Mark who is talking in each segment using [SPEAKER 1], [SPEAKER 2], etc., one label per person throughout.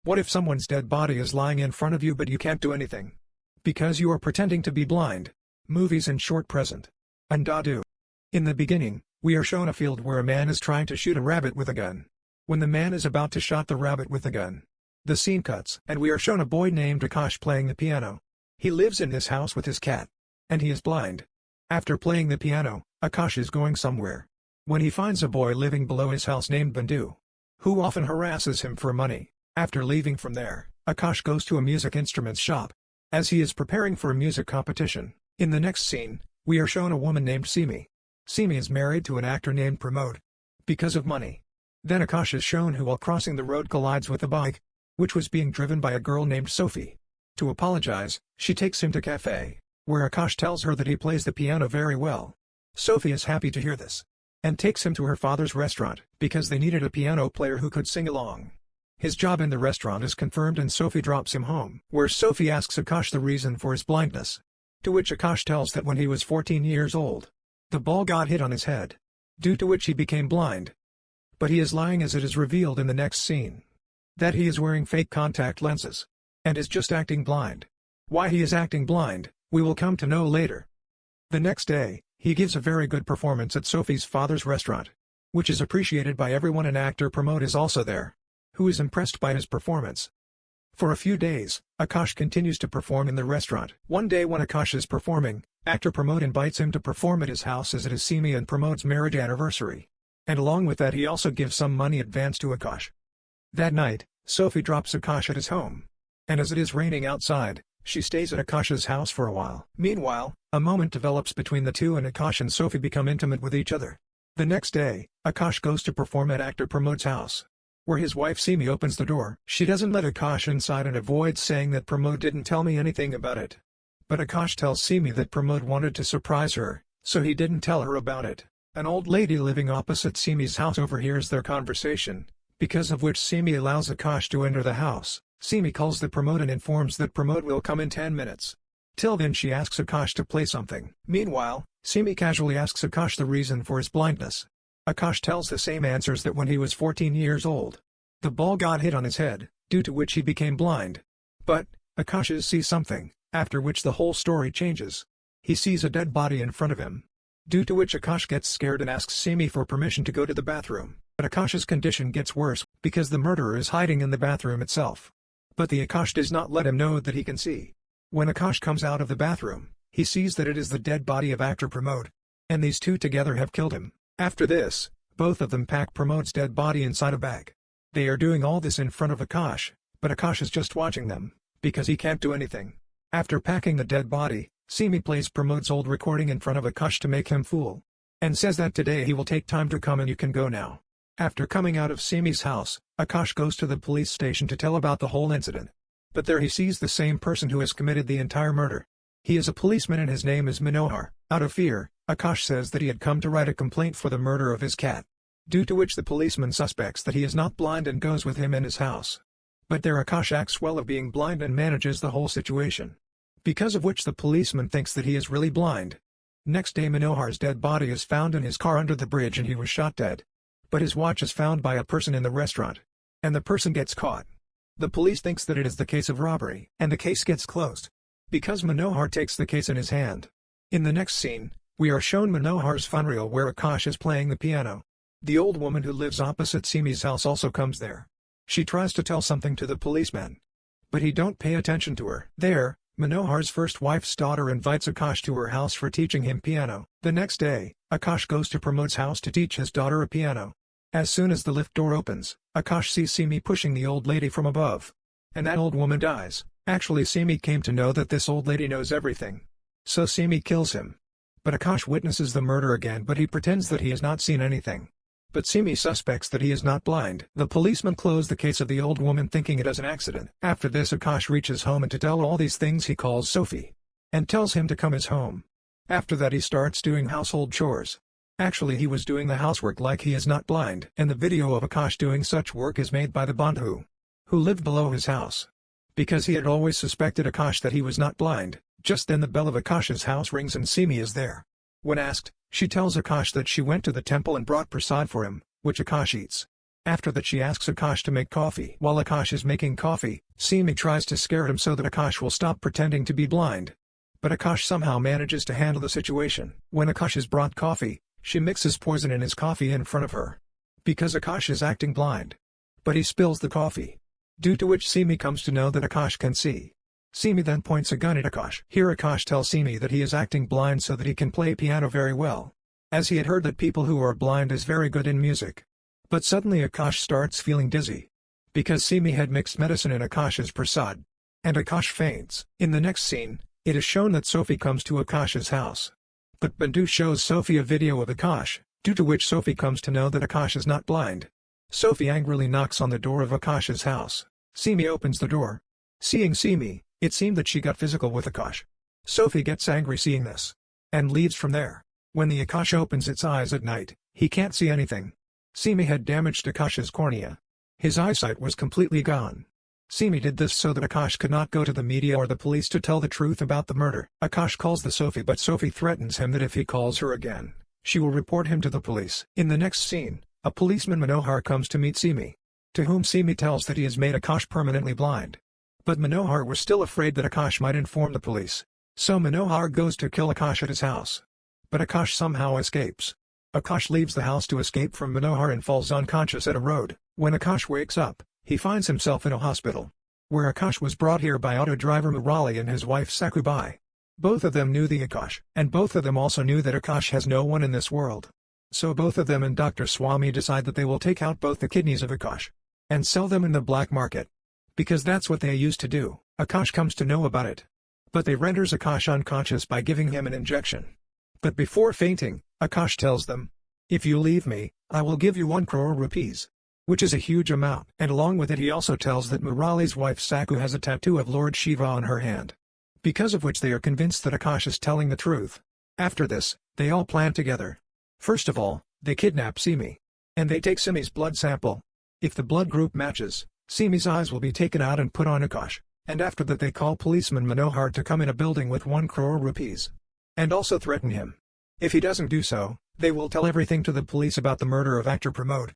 [SPEAKER 1] What if someone's dead body is lying in front of you but you can't do anything? Because you are pretending to be blind. Movies in short present. Andhadhun. In the beginning, we are shown a field where a man is trying to shoot a rabbit with a gun. When the man is about to shoot the rabbit with the gun, the scene cuts and we are shown a boy named Akash playing the piano. He lives in this house with his cat. And he is blind. After playing the piano, Akash is going somewhere. When he finds a boy living below his house named Bandhu, who often harasses him for money. After leaving from there, Akash goes to a music instruments shop. As he is preparing for a music competition, in the next scene, we are shown a woman named Simi. Simi is married to an actor named Pramod. Because of money. Then Akash is shown who while crossing the road collides with a bike, which was being driven by a girl named Sophie. To apologize, she takes him to cafe, where Akash tells her that he plays the piano very well. Sophie is happy to hear this, and takes him to her father's restaurant, because they needed a piano player who could sing along. His job in the restaurant is confirmed and Sophie drops him home, where Sophie asks Akash the reason for his blindness. To which Akash tells that when he was 14 years old, the ball got hit on his head, due to which he became blind. But he is lying as it is revealed in the next scene. That he is wearing fake contact lenses, and is just acting blind. Why he is acting blind, we will come to know later. The next day, he gives a very good performance at Sophie's father's restaurant, which is appreciated by everyone and actor Pramod is also there, who is impressed by his performance. For a few days, Akash continues to perform in the restaurant. One day when Akash is performing, actor Pramod invites him to perform at his house as it is Simi and Pramod's marriage anniversary. And along with that he also gives some money advance to Akash. That night, Sophie drops Akash at his home. And as it is raining outside, she stays at Akash's house for a while. Meanwhile, a moment develops between the two and Akash and Sophie become intimate with each other. The next day, Akash goes to perform at actor Pramod's house, where his wife Simi opens the door. She doesn't let Akash inside and avoids saying that Pramod didn't tell me anything about it. But Akash tells Simi that Pramod wanted to surprise her, so he didn't tell her about it. An old lady living opposite Simi's house overhears their conversation, because of which Simi allows Akash to enter the house. Simi calls the Pramod and informs that Pramod will come in 10 minutes. Till then she asks Akash to play something. Meanwhile, Simi casually asks Akash the reason for his blindness. Akash tells the same answers that when he was 14 years old, the ball got hit on his head, due to which he became blind. But, Akash sees something, after which the whole story changes. He sees a dead body in front of him, due to which Akash gets scared and asks Simi for permission to go to the bathroom. But Akash's condition gets worse, because the murderer is hiding in the bathroom itself. But the Akash does not let him know that he can see. When Akash comes out of the bathroom, he sees that it is the dead body of actor Pramod. And these two together have killed him. After this, both of them pack Pramod's dead body inside a bag. They are doing all this in front of Akash, but Akash is just watching them, because he can't do anything. After packing the dead body, Simi plays Pramod's old recording in front of Akash to make him fool, and says that today he will take time to come and you can go now. After coming out of Simi's house, Akash goes to the police station to tell about the whole incident. But there he sees the same person who has committed the entire murder. He is a policeman and his name is Manohar. Out of fear, Akash says that he had come to write a complaint for the murder of his cat. Due to which the policeman suspects that he is not blind and goes with him in his house. But there Akash acts well of being blind and manages the whole situation. Because of which the policeman thinks that he is really blind. Next day Manohar's dead body is found in his car under the bridge and he was shot dead. But his watch is found by a person in the restaurant. And the person gets caught. The police thinks that it is the case of robbery, and the case gets closed. Because Manohar takes the case in his hand. In the next scene, we are shown Manohar's funreel where Akash is playing the piano. The old woman who lives opposite Simi's house also comes there. She tries to tell something to the policeman, but he don't pay attention to her. There, Manohar's first wife's daughter invites Akash to her house for teaching him piano. The next day, Akash goes to Pramod's house to teach his daughter a piano. As soon as the lift door opens, Akash sees Simi pushing the old lady from above. And that old woman dies. Actually Simi came to know that this old lady knows everything. So Simi kills him. But Akash witnesses the murder again but he pretends that he has not seen anything. But Simi suspects that he is not blind. The policeman closed the case of the old woman thinking it as an accident. After this Akash reaches home and to tell all these things he calls Sophie. And tells him to come his home. After that he starts doing household chores. Actually he was doing the housework like he is not blind. And the video of Akash doing such work is made by the Bandhu, who lived below his house. Because he had always suspected Akash that he was not blind. Just then the bell of Akash's house rings and Simi is there. When asked, she tells Akash that she went to the temple and brought prasad for him, which Akash eats. After that she asks Akash to make coffee. While Akash is making coffee, Simi tries to scare him so that Akash will stop pretending to be blind. But Akash somehow manages to handle the situation. When Akash is brought coffee, she mixes poison in his coffee in front of her. Because Akash is acting blind. But he spills the coffee. Due to which Simi comes to know that Akash can see. Simi then points a gun at Akash. Here Akash tells Simi that he is acting blind so that he can play piano very well, as he had heard that people who are blind is very good in music. But suddenly Akash starts feeling dizzy, because Simi had mixed medicine in Akash's prasad, and Akash faints. In the next scene, it is shown that Sophie comes to Akash's house. But Bandu shows Sophie a video of Akash, due to which Sophie comes to know that Akash is not blind. Sophie angrily knocks on the door of Akash's house. Simi opens the door. Seeing Simi, it seemed that she got physical with Akash. Sophie gets angry seeing this, and leaves from there. When the Akash opens its eyes at night, he can't see anything. Simi had damaged Akash's cornea. His eyesight was completely gone. Simi did this so that Akash could not go to the media or the police to tell the truth about the murder. Akash calls the Sophie, but Sophie threatens him that if he calls her again, she will report him to the police. In the next scene, a policeman Manohar comes to meet Simi, to whom Simi tells that he has made Akash permanently blind. But Manohar was still afraid that Akash might inform the police. So Manohar goes to kill Akash at his house. But Akash somehow escapes. Akash leaves the house to escape from Manohar and falls unconscious at a road. When Akash wakes up, he finds himself in a hospital, where Akash was brought here by auto driver Murali and his wife Sakubai. Both of them knew the Akash, and both of them also knew that Akash has no one in this world. So both of them and Dr. Swami decide that they will take out both the kidneys of Akash and sell them in the black market, because that's what they used to do. Akash comes to know about it, but they renders Akash unconscious by giving him an injection. But before fainting, Akash tells them, "If you leave me, I will give you 1 crore rupees," which is a huge amount. And along with it he also tells that Murali's wife Saku has a tattoo of Lord Shiva on her hand, because of which they are convinced that Akash is telling the truth. After this, they all plan together. First of all, they kidnap Simi, and they take Simi's blood sample. If the blood group matches, Simi's eyes will be taken out and put on Akash, and after that they call policeman Manohar to come in a building with 1 crore rupees, and also threaten him. If he doesn't do so, they will tell everything to the police about the murder of actor Pramod.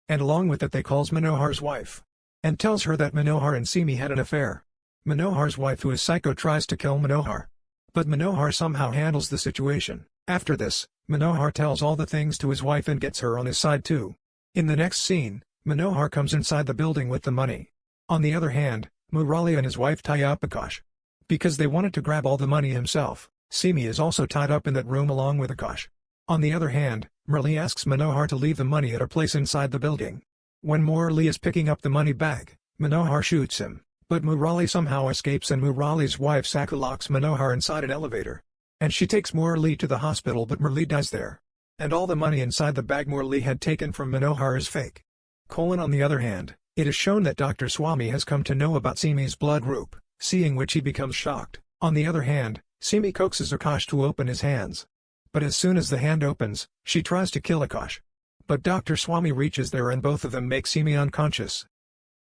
[SPEAKER 1] And along with that they calls Manohar's wife, and tells her that Manohar and Simi had an affair. Manohar's wife, who is psycho, tries to kill Manohar, but Manohar somehow handles the situation. After this, Manohar tells all the things to his wife and gets her on his side too. In the next scene, Manohar comes inside the building with the money. On the other hand, Murali and his wife tie up Akash, because they wanted to grab all the money himself. Simi is also tied up in that room along with Akash. On the other hand, Murali asks Manohar to leave the money at a place inside the building. When Murali is picking up the money bag, Manohar shoots him, but Murali somehow escapes and Murali's wife Saku locks Manohar inside an elevator. And she takes Murali to the hospital, but Murali dies there. And all the money inside the bag Murali had taken from Manohar is fake. On the other hand, it is shown that Dr. Swami has come to know about Simi's blood group, seeing which he becomes shocked. On the other hand, Simi coaxes Akash to open his hands. But as soon as the hand opens, she tries to kill Akash. But Dr. Swami reaches there and both of them make Simi unconscious.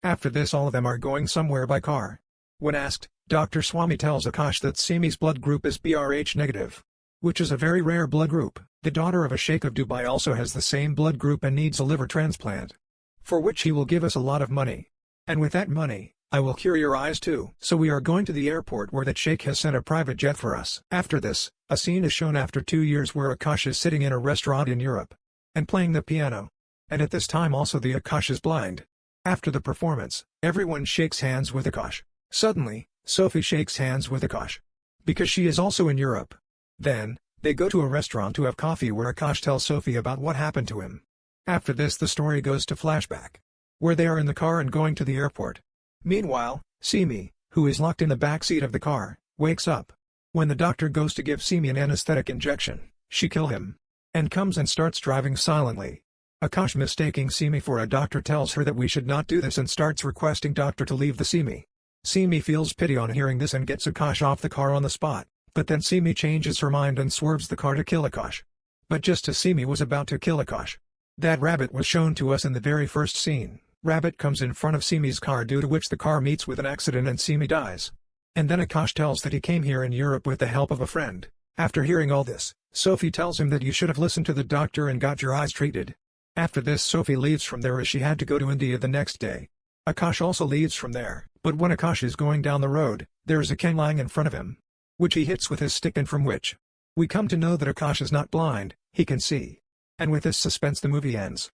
[SPEAKER 1] After this all of them are going somewhere by car. When asked, Dr. Swami tells Akash that Simi's blood group is BRH negative, which is a very rare blood group. The daughter of a sheikh of Dubai also has the same blood group and needs a liver transplant, for which he will give us a lot of money. And with that money, I will cure your eyes too. So we are going to the airport where that sheikh has sent a private jet for us. After this, a scene is shown after 2 years where Akash is sitting in a restaurant in Europe, and playing the piano. And at this time also the Akash is blind. After the performance, everyone shakes hands with Akash. Suddenly, Sophie shakes hands with Akash, because she is also in Europe. Then, they go to a restaurant to have coffee where Akash tells Sophie about what happened to him. After this the story goes to flashback, where they are in the car and going to the airport. Meanwhile, Simi, who is locked in the back seat of the car, wakes up. When the doctor goes to give Simi an anesthetic injection, she kills him, and comes and starts driving silently. Akash, mistaking Simi for a doctor, tells her that we should not do this and starts requesting doctor to leave the Simi. Simi feels pity on hearing this and gets Akash off the car on the spot, but then Simi changes her mind and swerves the car to kill Akash. But just as Simi was about to kill Akash, that rabbit was shown to us in the very first scene. Rabbit comes in front of Simi's car, due to which the car meets with an accident and Simi dies. And then Akash tells that he came here in Europe with the help of a friend. After hearing all this, Sophie tells him that you should have listened to the doctor and got your eyes treated. After this, Sophie leaves from there as she had to go to India the next day. Akash also leaves from there, but when Akash is going down the road, there is a cane lying in front of him, which he hits with his stick, and from which we come to know that Akash is not blind, he can see. And with this suspense the movie ends.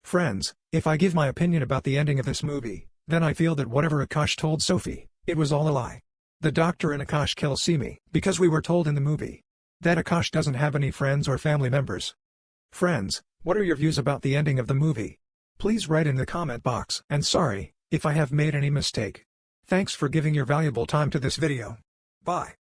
[SPEAKER 1] Friends, if I give my opinion about the ending of this movie, then I feel that whatever Akash told Sophie, it was all a lie. The doctor and Akash kill Simi, because we were told in the movie that Akash doesn't have any friends or family members. Friends, what are your views about the ending of the movie? Please write in the comment box, and sorry if I have made any mistake. Thanks for giving your valuable time to this video. Bye.